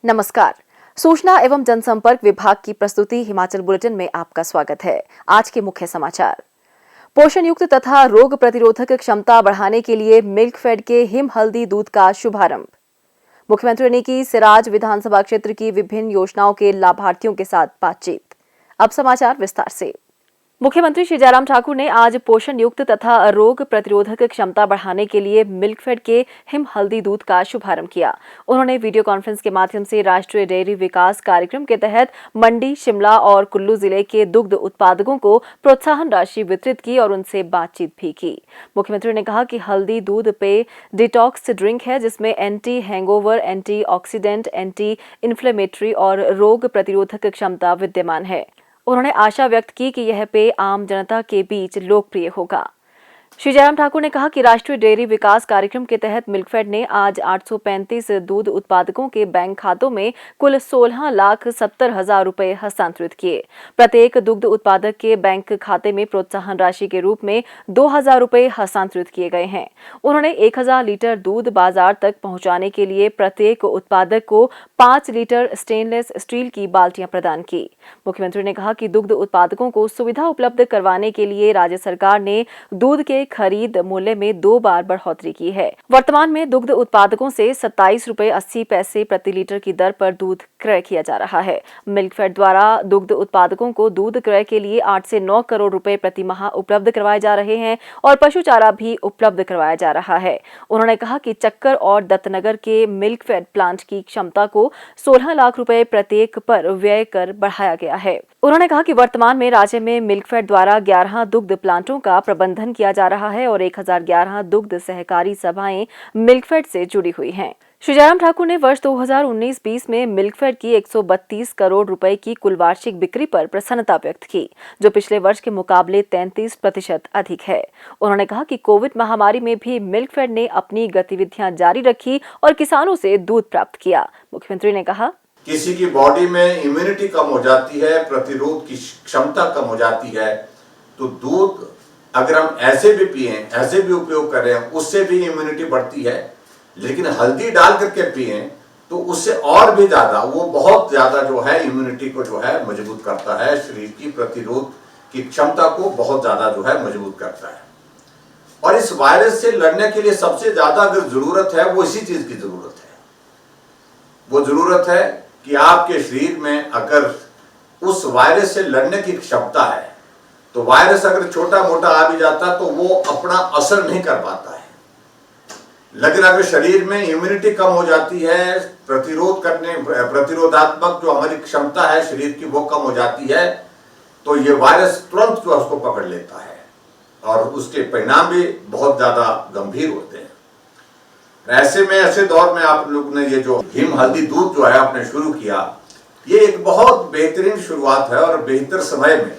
नमस्कार। सूचना एवं जनसंपर्क विभाग की प्रस्तुति हिमाचल बुलेटिन में आपका स्वागत है। आज के मुख्य समाचार। पोषण युक्त तथा रोग प्रतिरोधक क्षमता बढ़ाने के लिए मिल्कफेड के हिम हल्दी दूध का शुभारंभ। मुख्यमंत्री ने की सिराज विधानसभा क्षेत्र की विभिन्न योजनाओं के लाभार्थियों के साथ बातचीत। अब समाचार विस्तार से। मुख्यमंत्री श्री जयराम ठाकुर ने आज पोषण युक्त तथा रोग प्रतिरोधक क्षमता बढ़ाने के लिए मिल्कफेड के हिम हल्दी दूध का शुभारंभ किया। उन्होंने वीडियो कॉन्फ्रेंस के माध्यम से राष्ट्रीय डेयरी विकास कार्यक्रम के तहत मंडी, शिमला और कुल्लू जिले के दुग्ध उत्पादकों को प्रोत्साहन राशि वितरित की और उनसे बातचीत भी की। मुख्यमंत्री ने कहा कि हल्दी दूध पेय डिटॉक्स ड्रिंक है, जिसमें anti hangover, anti oxidant, anti inflammatory और रोग प्रतिरोधक क्षमता विद्यमान है। उन्होंने आशा व्यक्त की कि यह पेय आम जनता के बीच लोकप्रिय होगा। श्री जयराम ठाकुर ने कहा कि राष्ट्रीय डेयरी विकास कार्यक्रम के तहत मिल्कफेड ने आज 835 दूध उत्पादकों के बैंक खातों में कुल 16,70,000 रुपए हस्तांतरित किए। प्रत्येक दुग्ध उत्पादक के बैंक खाते में प्रोत्साहन राशि के रूप में 2,000 रुपए हस्तांतरित किए गए हैं। उन्होंने 1,000 लीटर दूध बाजार तक पहुंचाने के लिए प्रत्येक उत्पादक को 5 लीटर स्टेनलेस स्टील की बाल्टियां प्रदान की। मुख्यमंत्री ने कहा कि दुग्ध उत्पादकों को सुविधा उपलब्ध करवाने के लिए राज्य सरकार ने दूध के खरीद मूल्य में 2 बार बढ़ोतरी की है। वर्तमान में दुग्ध उत्पादकों से 27 रुपए 80 पैसे प्रति लीटर की दर पर दूध क्रय किया जा रहा है। मिल्कफेड द्वारा दुग्ध उत्पादकों को दूध क्रय के लिए 8 से 9 करोड़ रुपए प्रति माह उपलब्ध करवाए जा रहे हैं और पशु चारा भी उपलब्ध करवाया जा रहा है। उन्होंने कहा कि चक्कर और दत्तनगर के मिल्कफेड प्लांट की क्षमता को 16 लाख रुपए प्रत्येक पर व्यय कर बढ़ाया गया है। उन्होंने कहा कि वर्तमान में राज्य में मिल्कफेड द्वारा 11 दुग्ध प्लांटों का प्रबंधन किया जा रहा है और 1011 दुग्ध सहकारी सभाएं मिल्कफेड से जुड़ी हुई हैं। श्री जयराम ठाकुर ने वर्ष 2019-20 में मिल्कफेड की 132 करोड़ रुपए की कुल वार्षिक बिक्री पर प्रसन्नता व्यक्त की, जो पिछले वर्ष के मुकाबले 33% अधिक है। उन्होंने कहा कि कोविड महामारी में भी मिल्कफेड ने अपनी गतिविधियां जारी रखी और किसानों से दूध प्राप्त किया। मुख्यमंत्री ने कहा, किसी की बॉडी में इम्यूनिटी कम हो जाती है, प्रतिरोध की क्षमता कम हो जाती है, तो दूध अगर हम ऐसे भी पिए, ऐसे भी उपयोग करें, उससे भी इम्यूनिटी बढ़ती है। लेकिन हल्दी डाल करके पिए तो उससे और भी ज्यादा, वो बहुत ज्यादा जो है इम्यूनिटी को जो है मजबूत करता है, शरीर की प्रतिरोध की क्षमता को बहुत ज्यादा जो है मजबूत करता है। और इस वायरस से लड़ने के लिए सबसे ज्यादा अगर जरूरत है, वो इसी चीज की जरूरत है। वो जरूरत है कि आपके शरीर में अगर उस वायरस से लड़ने की क्षमता है, तो वायरस अगर छोटा मोटा आ भी जाता तो वो अपना असर नहीं कर पाता है। लेकिन अगर शरीर में इम्यूनिटी कम हो जाती है, प्रतिरोधात्मक जो हमारी क्षमता है शरीर की वो कम हो जाती है, तो ये वायरस तुरंत जो उसको पकड़ लेता है और उसके परिणाम भी बहुत ज्यादा गंभीर होते हैं। ऐसे दौर में आप लोग ने ये जो हिम हल्दी दूध जो है आपने शुरू किया, ये एक बहुत बेहतरीन शुरुआत है और बेहतर समय में,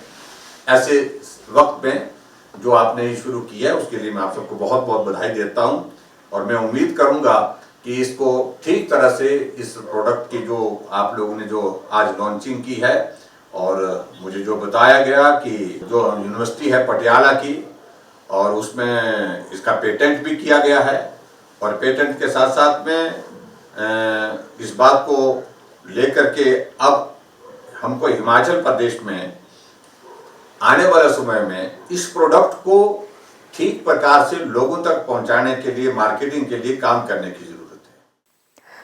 ऐसे वक्त में जो आपने शुरू किया है, उसके लिए मैं आप सबको बहुत बहुत बधाई देता हूं। और मैं उम्मीद करूंगा कि इसको ठीक तरह से, इस प्रोडक्ट की जो आप लोगों ने जो आज लॉन्चिंग की है, और मुझे जो बताया गया कि जो यूनिवर्सिटी है पटियाला की, और उसमें इसका पेटेंट भी किया गया है, और पेटेंट के साथ साथ में इस बात को लेकर के अब हमको हिमाचल प्रदेश में आने वाले समय में इस प्रोडक्ट को ठीक प्रकार से लोगों तक पहुंचाने के लिए, मार्केटिंग के लिए काम करने की जरूरत है।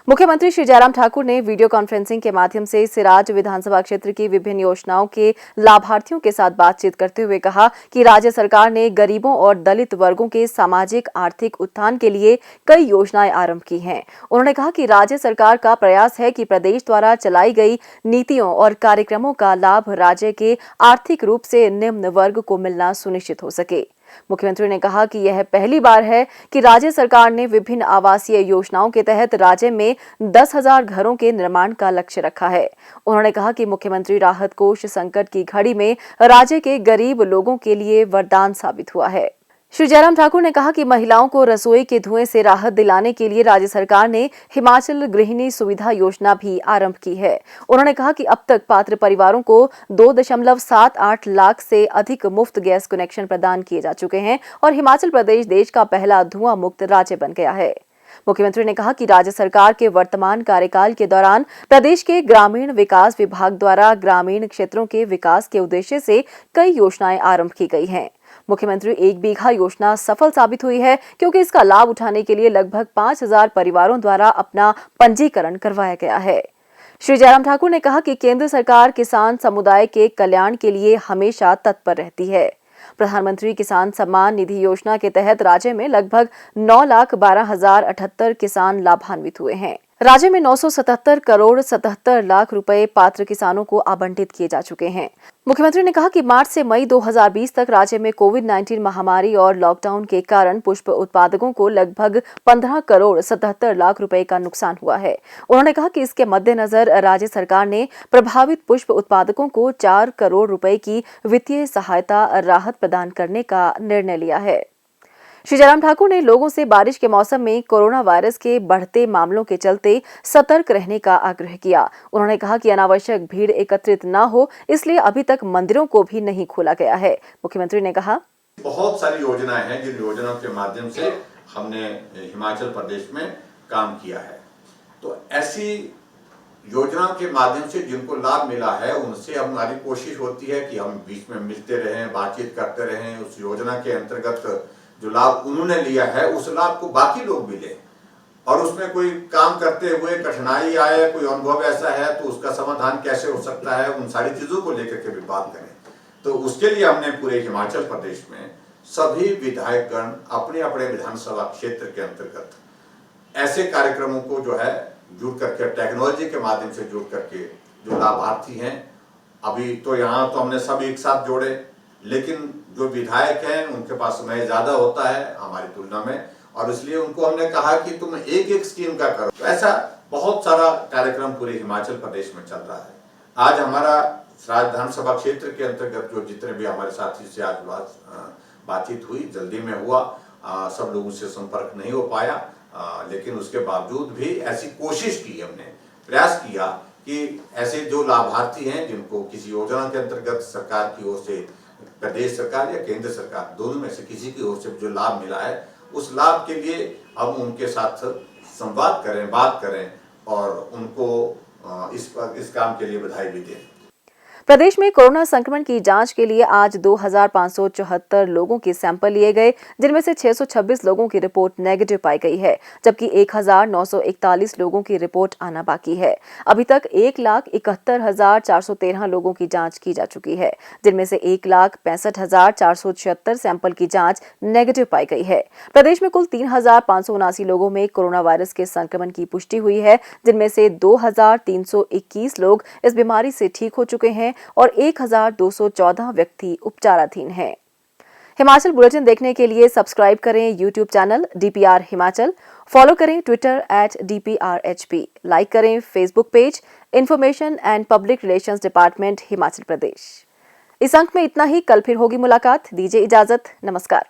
मुख्यमंत्री श्री जयराम ठाकुर ने वीडियो कॉन्फ्रेंसिंग के माध्यम से सिराज विधानसभा क्षेत्र की विभिन्न योजनाओं के लाभार्थियों के साथ बातचीत करते हुए कहा कि राज्य सरकार ने गरीबों और दलित वर्गों के सामाजिक आर्थिक उत्थान के लिए कई योजनाएं आरंभ की हैं। उन्होंने कहा कि राज्य सरकार का प्रयास है कि प्रदेश द्वारा चलाई गई नीतियों और कार्यक्रमों का लाभ राज्य के आर्थिक रूप से निम्न वर्ग को मिलना सुनिश्चित हो सके। मुख्यमंत्री ने कहा कि यह पहली बार है कि राज्य सरकार ने विभिन्न आवासीय योजनाओं के तहत राज्य में 10,000 घरों के निर्माण का लक्ष्य रखा है। उन्होंने कहा कि मुख्यमंत्री राहत कोष संकट की घड़ी में राज्य के गरीब लोगों के लिए वरदान साबित हुआ है। श्री जयराम ठाकुर ने कहा कि महिलाओं को रसोई के धुएं से राहत दिलाने के लिए राज्य सरकार ने हिमाचल गृहिणी सुविधा योजना भी आरंभ की है। उन्होंने कहा कि अब तक पात्र परिवारों को 2.78 लाख से अधिक मुफ्त गैस कनेक्शन प्रदान किए जा चुके हैं और हिमाचल प्रदेश देश का पहला धुआं मुक्त राज्य बन गया है। मुख्यमंत्री ने कहा कि राज्य सरकार के वर्तमान कार्यकाल के दौरान प्रदेश के ग्रामीण विकास विभाग द्वारा ग्रामीण क्षेत्रों के विकास के उद्देश्य से कई योजनाएं आरंभ की गई हैं। मुख्यमंत्री 1 बीघा योजना सफल साबित हुई है क्योंकि इसका लाभ उठाने के लिए लगभग 5,000 परिवारों द्वारा अपना पंजीकरण करवाया गया है। श्री जयराम ठाकुर ने कहा कि केंद्र सरकार किसान समुदाय के कल्याण के लिए हमेशा तत्पर रहती है। प्रधानमंत्री किसान सम्मान निधि योजना के तहत राज्य में लगभग 9,12,078 किसान लाभान्वित हुए हैं। राज्य में 977 करोड़ 77 लाख रुपए पात्र किसानों को आवंटित किए जा चुके हैं। मुख्यमंत्री ने कहा कि मार्च से मई 2020 तक राज्य में कोविड-19 महामारी और लॉकडाउन के कारण पुष्प उत्पादकों को लगभग 15 करोड़ 77 लाख रुपए का नुकसान हुआ है। उन्होंने कहा कि इसके मद्देनजर राज्य सरकार ने प्रभावित पुष्प उत्पादकों को 4 करोड़ रुपए की वित्तीय सहायता राहत प्रदान करने का निर्णय लिया है। श्री जयराम ठाकुर ने लोगों से बारिश के मौसम में कोरोना वायरस के बढ़ते मामलों के चलते सतर्क रहने का आग्रह किया। उन्होंने कहा कि अनावश्यक भीड़ एकत्रित न हो, इसलिए अभी तक मंदिरों को भी नहीं खोला गया है। मुख्यमंत्री ने कहा, बहुत सारी योजनाएं हैं जिन योजनाओं के माध्यम से हमने हिमाचल प्रदेश में काम किया है। तो ऐसी योजनाओं के माध्यम से जिनको लाभ मिला है उनसे हमारी कोशिश होती है कि हम बीच में मिलते रहें, बातचीत करते रहें। उस योजना के अंतर्गत जो लाभ उन्होंने लिया है उस लाभ को बाकी लोग भी लें, और उसमें कोई काम करते हुए कठिनाई आए, कोई अनुभव ऐसा है तो उसका समाधान कैसे हो सकता है, उन सारी चीजों को लेकर के भी बात करें। तो उसके लिए हमने पूरे हिमाचल प्रदेश में सभी विधायकगण अपने अपने विधानसभा क्षेत्र के अंतर्गत ऐसे कार्यक्रमों को जो है जुड़ करके, टेक्नोलॉजी के माध्यम से जुड़ करके जो लाभार्थी हैं, अभी तो यहाँ तो हमने सब एक साथ जोड़े, लेकिन जो विधायक हैं उनके पास समय ज्यादा होता है हमारी तुलना में, और इसलिए उनको हमने कहा कि तुम एक एक स्कीम का करो। तो ऐसा बहुत सारा कार्यक्रम पूरे हिमाचल प्रदेश में चल रहा है। आज हमारा विधानसभा क्षेत्र के अंतर्गत जो जितने भी हमारे साथी से आज बातचीत हुई, जल्दी में हुआ, सब लोगों से संपर्क नहीं हो पाया, लेकिन उसके बावजूद भी ऐसी कोशिश की, हमने प्रयास किया कि ऐसे जो लाभार्थी हैं जिनको किसी योजना के अंतर्गत सरकार की ओर से, प्रदेश सरकार या केंद्र सरकार दोनों में से किसी की ओर से जो लाभ मिला है, उस लाभ के लिए हम उनके साथ संवाद करें, बात करें और उनको इस काम के लिए बधाई भी दें। प्रदेश में कोरोना संक्रमण की जांच के लिए आज 2,574 लोगों के सैंपल लिए गए, जिनमें से 626 लोगों की रिपोर्ट नेगेटिव पाई गई है, जबकि 1,941 लोगों की रिपोर्ट आना बाकी है। अभी तक 1,71,413 लोगों की जांच की जा चुकी है, जिनमें से 1,65,476 सैंपल की जांच नेगेटिव पाई गई है। प्रदेश में कुल 3,579 लोगों में कोरोना वायरस के संक्रमण की पुष्टि हुई है, जिनमें से 2,321 लोग इस बीमारी से ठीक हो चुके हैं और 1,214 व्यक्ति उपचाराधीन हैं। हिमाचल बुलेटिन देखने के लिए सब्सक्राइब करें YouTube channel DPR Himachal, follow करें ट्विटर @DPRHP, लाइक करें Facebook page information and public relations department Himachal Pradesh. इस अंक में इतना ही, कल फिर होगी मुलाकात। दीजिए इजाजत, नमस्कार।